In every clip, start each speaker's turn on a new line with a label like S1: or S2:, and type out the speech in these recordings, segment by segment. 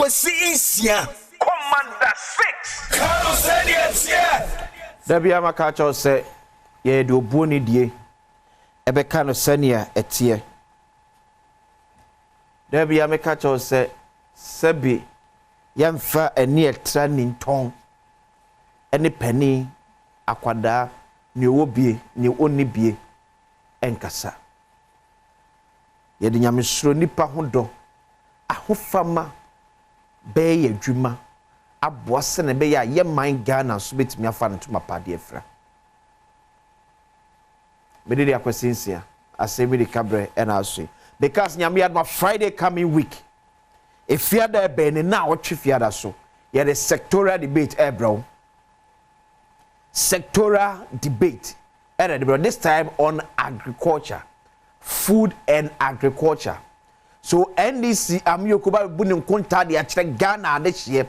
S1: kwasi insia commander 6 Kano said yes yeah
S2: Dabia makacho se ye do boni die ebe Kano senia etie Dabia makacho se sebi yamfa eni etra ninton eni pani akwada ni obie ni onibie enkasa ye de nyamesuro nipa hodo ahofama be ye dwuma aboase ne be ya ye man Ghana so betimi afa no tuma pade efra me de akwasinsia Asem Yi Di Ka ena aso because nyame had my Friday coming week if you ada be ne na otwe fiada so ye the sectoral debate bro sectoral debate this time on agriculture, food and agriculture. So NDC amyokuba bunin konta de akire Ghana this year.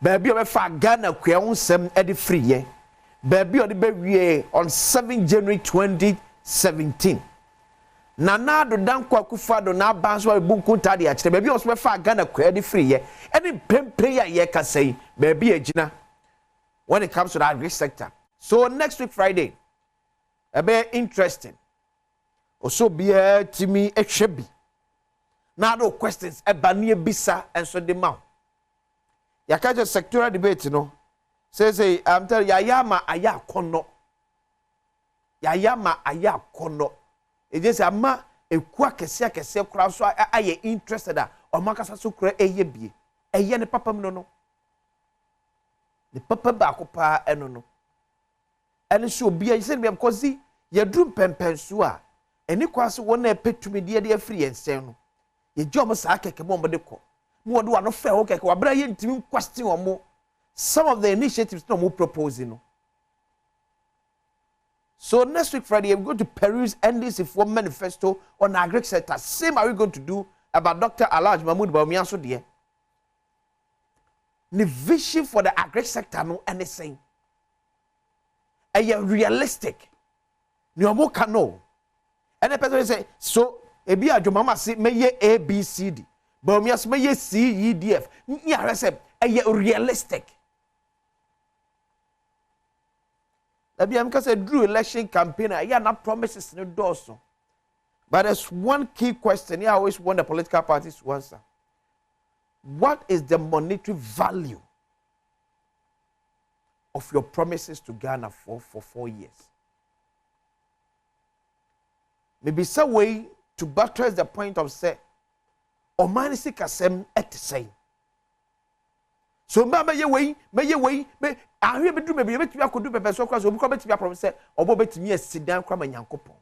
S2: Baby o fa Ghana kwa onsem e de free ye. Baby o de be wie on 7 January 2017. Nanado danko akufado na banso wa bu konta de akire baby o so fa Ghana kwa de free ye. Any prayer ye ka say baby agina when it comes to the agri sector. So next week Friday ebe interesting. Also be timi ehwebi. Now no questions ebanie bisa and so the mouth. Yakaje sectoral debate no. Say I'm telling yayama aya kono. Yayama aya kono. E just ama ekua kese kura so aye interested a o makasa so kura eye bie. Eye ne papa no no. The papa ba ko pa eno no. Ene so bia say me because ye drum pempenso a eni kwase wona epetumi de afiri ensen no. Ye jom sa keke mo de ko. Mo do ano fe o keke wa bra ye ntimi question omo. Some of the initiatives no mo proposing no. So next week Friday we're going to peruse NDC for manifesto on agri sector. Same are we going to do about Dr. Alhaji Mahmoud Bawumia so there. The vision for the agri sector no anything. And you're realistic. You are more cano. And the person say, so, ebi a mama say, may ye A, B, C, D. But me as may ye C, E, D, F. Yeah, I said, and you're realistic. That be because I drew election campaign, I not promises no doors. But there's one key question I always want the political parties to answer. What is the monetary value of your promises to Ghana for 4 years? Maybe some way to buttress the point of say, or manisi kasem et say. So may ye way, I hear be do maybe I could do better so cross, or come to your promise, or bob to me a sit down cram and yankopon.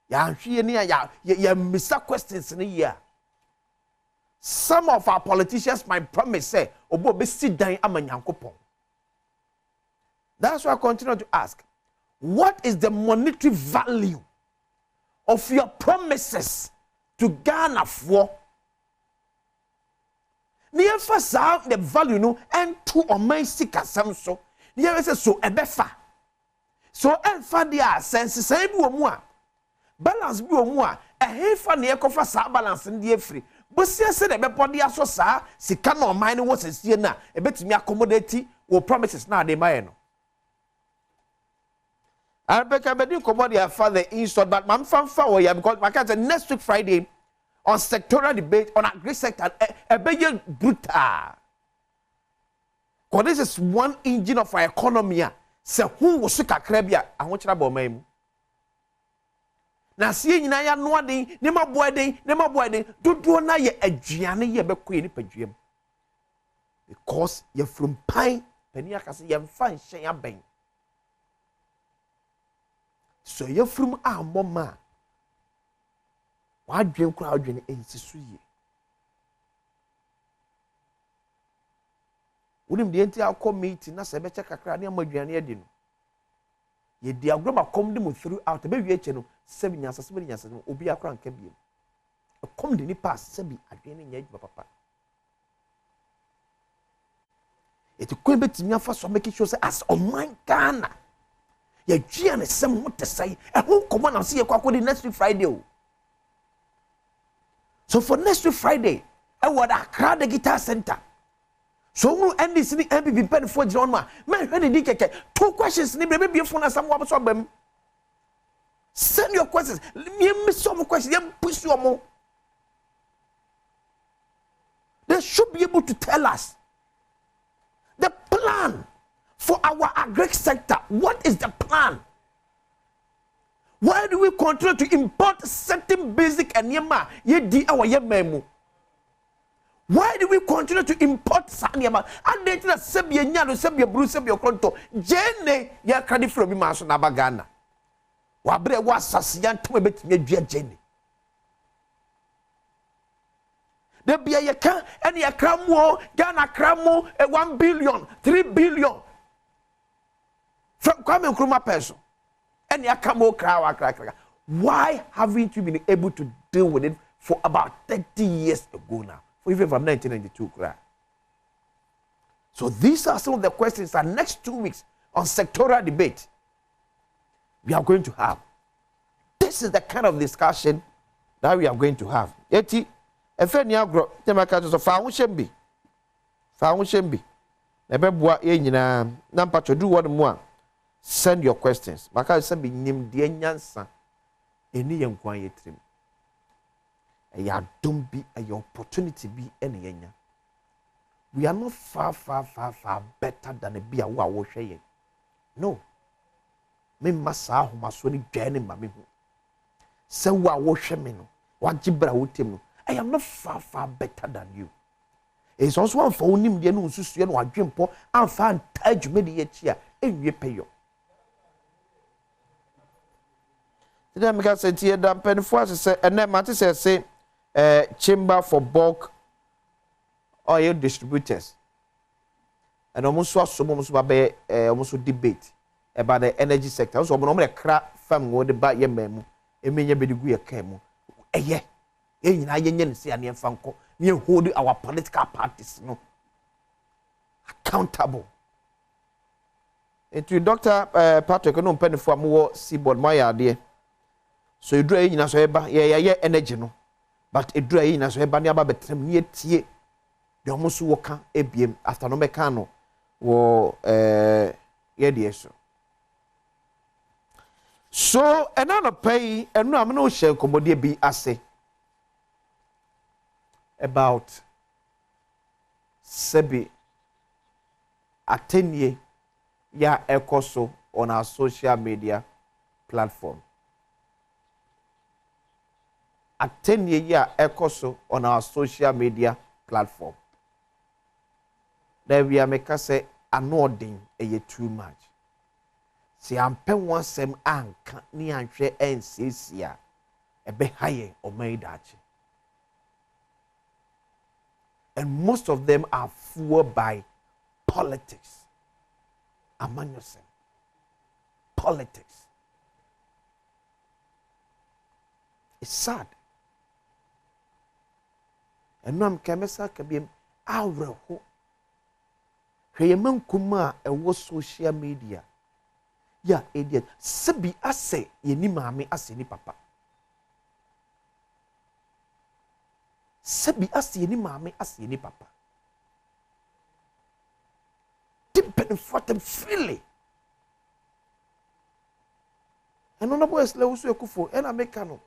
S2: Ya here near ya miss questions in a year. Some of our politicians might promise say, or bob sit down am yankopon. That's why I continue to ask. What is the monetary value of your promises to Ghana for? Near first the value no and two or my sick as some so. Near so a befa. So and for the sense say more. Balance be more. A hefa near cover sa balance in the free. But see said a body as so sa, si cannot mind what's a siena, a bit me accommodate or promises now de mayeno. I bet I didn't come out your father installed, but my fanfare because my cat next week Friday on sectoral debate on agri sector a big brutal. Because this is one engine of our economy. So who was sick at Krebia? I want you to about me. Now see na ya no den, ne maboa den, do na ye aduane ye be koe ni padwam. Because you from pine, penny akase ye mfa nhyen aben. So you from a mama. Why dream crowd dream ensisu ye? Unim de enti akọ meeting na se be check kakra na maduane ade no. Ye di agroma come dem throughout be wie eche no 7 nyasa no obi akra nka biem. Come de ni pass se bi adwene nya adwuma papa. It could be to afa so make sure say as on my Ghana. Ye dua ne sem ho te sai e ho komo na se ye kwakọ the next Friday o. So for next week Friday, I would Accra the Guitar Center. So who NDC the MPP pen for John Ma. Man, when did you 2 questions? Maybe your phone has some. Send your questions. Miss some questions. Push your more. They should be able to tell us the plan for our agri sector. What is the plan? Why do we continue to import certain basic and yema? Why do we continue to import sanyama? And they tell us Sebia Nyano, Sebia Bruce, Sebia Conto, Jenny, ya credit from Maso Nabagana. Wabre was Sassian to a bit Jenny. There be a can and ya cramo, Ghana cramo, 1 billion, 3 billion. From Kwame Nkrumah person. And ya cramo crack. Why haven't you been able to deal with it for about 30 years ago now? Even from 1992. So these are some of the questions that next 2 weeks on sectoral debate we are going to have. This is the kind of discussion that we are going to have. Eti efeni agro temaka so fa ho shembi na beboa ye nyina na mpacho do what mo a send your questions maka se bi nim de nyansa eni ye nkwan ye trim ya don't be a opportunity be any yenya. We are not far better than a be a wa wo hwe. No. Me masa ho maso ni dwane ma me hu. Se wa wo hwe me no, wa gibra wo tem no. I am not far better than you. It's also one for onim de no nsusu no adwempo amfa antajme de ye chia enwie peyo. Today me ka say tie da penfo asese ene mate say chamber for bulk oil distributors and almost be almost debate about the energy sector. So no cra fam wo de ba ye mamu emenye bedigu ye kan mu eye nyina ye nye nse ane fanko ne hold our political parties no accountable. Into Dr. Patrick no penfo amwo seaboard my ade so you do nyina so eba ye energy no. But a dry na so ebani aba betrem nie tie de omoso woka ebiem after no meka no wo ye de so another pay enu am no share komodie bi ase about sebi atenie ya ekoso on our social media platform. Attenye ya ekoso on our social media platform. There we are make say anodin eye too much. Si ampe wansem anka ni anhwe ensiesia ebe haye omaidachi. And most of them are fueled by politics. Among yourself. Politics. It's sad. And no am kemesa kabiem awreho hweyeman kuma ewo social media ya idiot sebi ase yeni maame ase ni papa sebi ase yeni maame ase ni papa depending for them freely and no boys le usu ekufo and amekano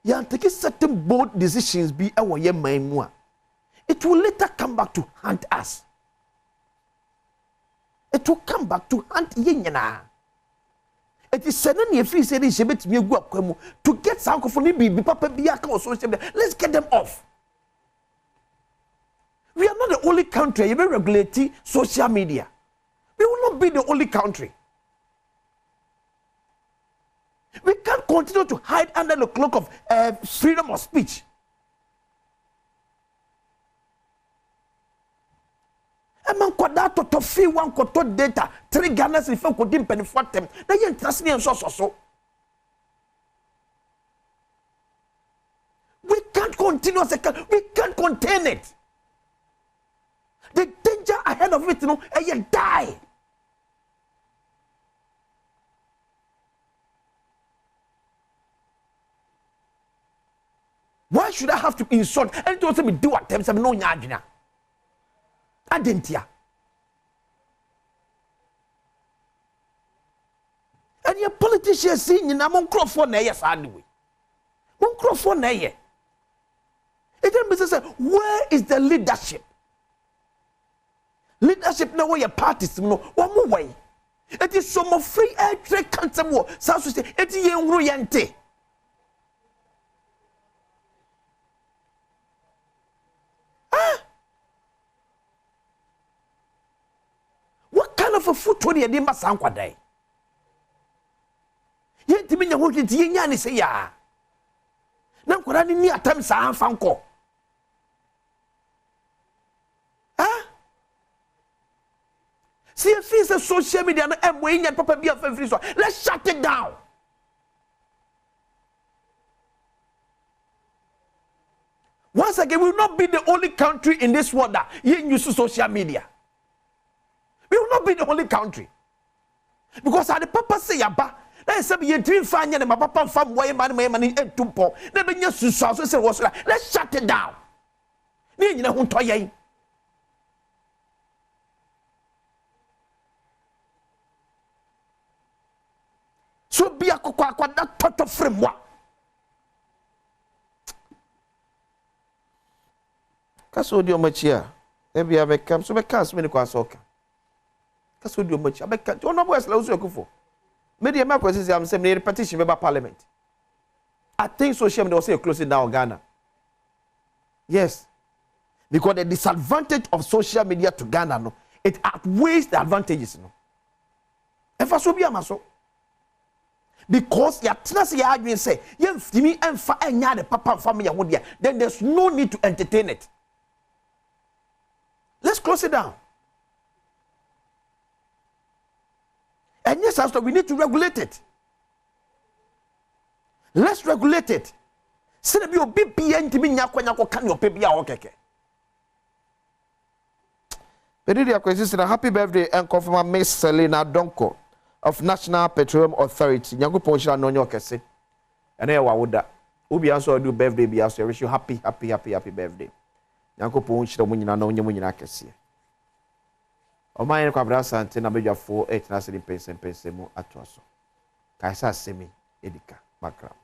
S2: you take certain bold decisions be our ye man. It will later come back to haunt us. It will come back to haunt yenyana. It is sudden if you say this shebet me go akwemu to get sankophony be papa be aka or social media. Let's get them off. We are not the only country you regulate social media. We will not be the only country. We can't continue to hide under the cloak of freedom of speech. Man kwada to fee one koto data 3 Ghanas if you could penny for them. They ain't trust me and so. We can't continue as a we can't contain it. The danger ahead of it, you know, and you die. Why should I have to insult? And to say me do what them say no nyadwena. Adentia. And your politicians saying you na mon crofo na yes anyway. Mon crofo na ye. It then say where is the leadership? Leadership na where your parties no one more way. It is some free air trade cancer war. South Sudan it is yente. What kind of a food to the Edinburgh Sankwa day? Yet to me, you want to Yanni say ya. Now, could I near times I am Fanko? See if it's a social media and weighing and Papa be a free. Let's shut it down. Once again, we will not be the only country in this world that use social media. We will not be the only country. Because at the papa say yaba, let's say you dream fine and my papa farm way money and tumpo. Never just to say was like, let's shut it down. You know who toy. So be a cocoa that total framework. Kaso di omachia. Ebi abekam so bekas me ni kwa soka. Kaso di omachia abeka. Ono boys la uso ekufo. Me dey make kwesi am say me repetition be ba parliament. I think social media will say closing down Ghana. Yes. Because the disadvantage of social media to Ghana no, it outweighs the advantages no. Efa so bi amaso. Because ya tenase ya adwin say, ye mfimi emfa enya de papa family ho dia, then there's no need to entertain it. Let's close it down. And yes, after we need to regulate it. Let's regulate it. Say be obi bia ntimi nya kwanya ko kan yo pe bia o keke. Peridia kwesi na happy birthday and confirm Miss Selena Donko of National Petroleum Authority. Nyankopon shira no nyo kese. Ene wa woda. Obi anso do birthday bia so wish you happy birthday. Nyankopon shira mo nyina no nyemo nyina kese. O man kwa bra sante na bedwafo 8 na se pense mu atoso. Kaisa Asem Yi Di Ka background.